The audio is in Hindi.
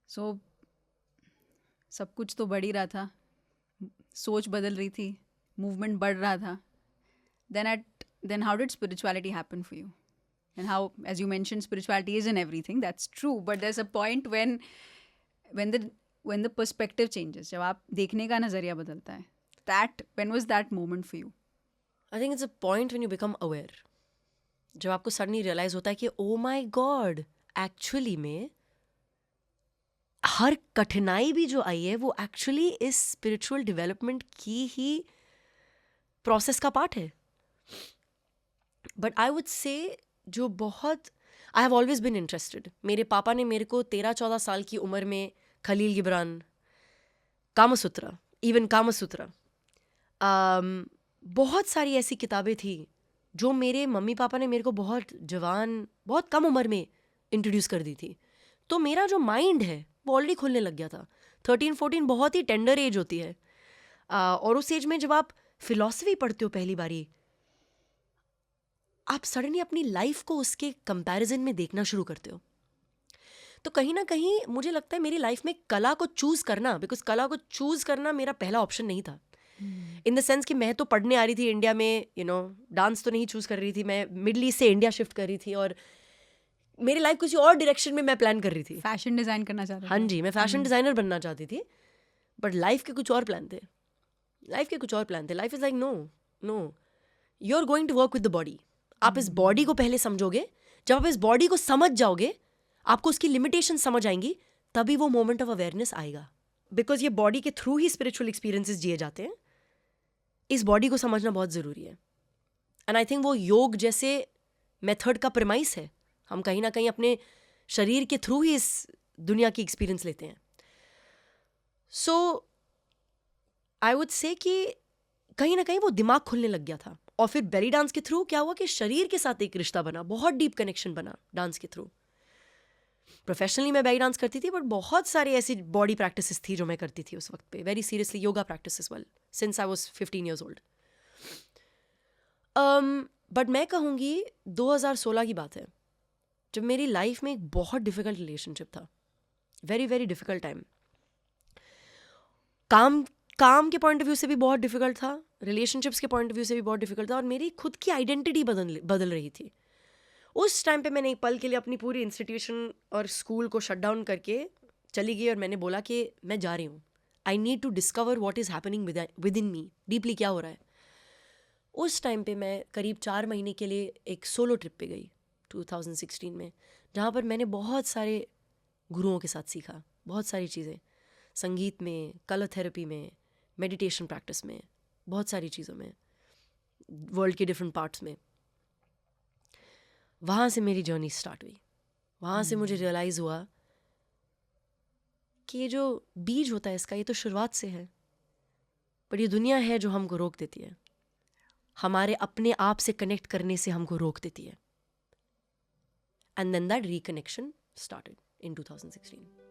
सो सब कुछ तो बढ़ ही रहा था, सोच बदल रही थी, मूवमेंट बढ़ रहा था. Then how did spirituality happen for you? And how, as you mentioned, spirituality isn't everything. That's true, but there's a point when the perspective changes. जब आप देखने का नजरिया बदलता है. When was that moment for you? I think it's a point when you become aware. जब आपको सडनली रियलाइज होता है कि ओ माई गॉड, एक्चुअली में हर कठिनाई भी जो आई है वो एक्चुअली इस स्पिरिचुअल डेवलपमेंट की ही प्रोसेस का पार्ट है. बट आई वुड से जो बहुत I have always been interested. मेरे पापा ने मेरे को 13-14 साल की उम्र में खलील गिब्रान, कामसूत्र, इवन कामसूत्र, बहुत सारी ऐसी किताबें थी जो मेरे मम्मी पापा ने मेरे को बहुत जवान, बहुत कम उम्र में इंट्रोड्यूस कर दी थी. तो मेरा जो माइंड है वो ऑलरेडी खुलने लग गया था. 13-14 बहुत ही टेंडर एज होती है. और उस एज में जब आप फिलॉसफी पढ़ते हो पहली बारी, आप सडनली अपनी लाइफ को उसके कंपैरिजन में देखना शुरू करते हो. तो कहीं ना कहीं मुझे लगता है मेरी लाइफ में कला को चूज करना, बिकॉज कला को चूज करना मेरा पहला ऑप्शन नहीं था. इन द सेंस कि मैं तो पढ़ने आ रही थी इंडिया में, डांस तो नहीं चूज कर रही थी. मैं मिडल ईस्ट से इंडिया शिफ्ट कर रही थी और मेरी लाइफ किसी और डायरेक्शन में मैं प्लान कर रही थी. फैशन डिजाइन करना चाहते हाँ जी, मैं फैशन डिजाइनर बनना चाहती थी. बट लाइफ के कुछ और प्लान थे. Life is like no, you are going to work with the body. आप इस बॉडी को पहले समझोगे. जब आप इस बॉडी को समझ जाओगे, आपको उसकी लिमिटेशन समझ आएंगी, तभी वो मोमेंट ऑफ अवेयरनेस आएगा. बिकॉज ये बॉडी के थ्रू ही स्पिरिचुअल एक्सपीरियंसेस जिए जाते हैं. इस बॉडी को समझना बहुत ज़रूरी है. एंड आई थिंक वो योग जैसे मेथड का प्रेमाइस है. हम कहीं ना कहीं अपने शरीर के थ्रू ही इस दुनिया की एक्सपीरियंस लेते हैं. सो आई वुड से कि कहीं ना कहीं वो दिमाग खुलने लग गया था. और फिर बेली डांस के थ्रू क्या हुआ कि शरीर के साथ एक रिश्ता बना, बहुत डीप कनेक्शन बना डांस के थ्रू. प्रोफेशनली मैं बेली डांस करती थी, बट बहुत सारी ऐसी बॉडी प्रैक्टिसेस थी जो मैं करती थी उस वक्त पे. Very seriously yoga practice as well since I was 15 years old. But मैं कहूँगी 2016 की बात है, जब मेरी लाइफ में एक बहुत डिफिकल्ट रिलेशनशिप था. Very very difficult time. काम के पॉइंट ऑफ व्यू से भी बहुत डिफिकल्ट था, रिलेशनशिप्स के पॉइंट ऑफ व्यू से भी बहुत डिफिकल्ट था, और मेरी खुद की आइडेंटिटी बदल रही थी. उस टाइम पे मैंने एक पल के लिए अपनी पूरी इंस्टीट्यूशन और स्कूल को शट डाउन करके चली गई और मैंने बोला कि मैं जा रही हूँ. I need to discover what is happening within me, deeply क्या हो रहा है. उस टाइम पे मैं करीब 4 महीने के लिए एक सोलो ट्रिप पे गई 2016 में, जहाँ पर मैंने बहुत सारे गुरुओं के साथ सीखा बहुत सारी चीज़ें. संगीत में, कलर थेरेपी में, मेडिटेशन प्रैक्टिस में, बहुत सारी चीज़ों में, वर्ल्ड के डिफरेंट पार्ट्स में. वहाँ से मेरी जर्नी स्टार्ट हुई. वहाँ से मुझे रियलाइज़ हुआ कि ये जो बीज होता है इसका, ये तो शुरुआत से है, पर ये दुनिया है जो हमको रोक देती है, हमारे अपने आप से कनेक्ट करने से हमको रोक देती है. And then that reconnection started in 2016.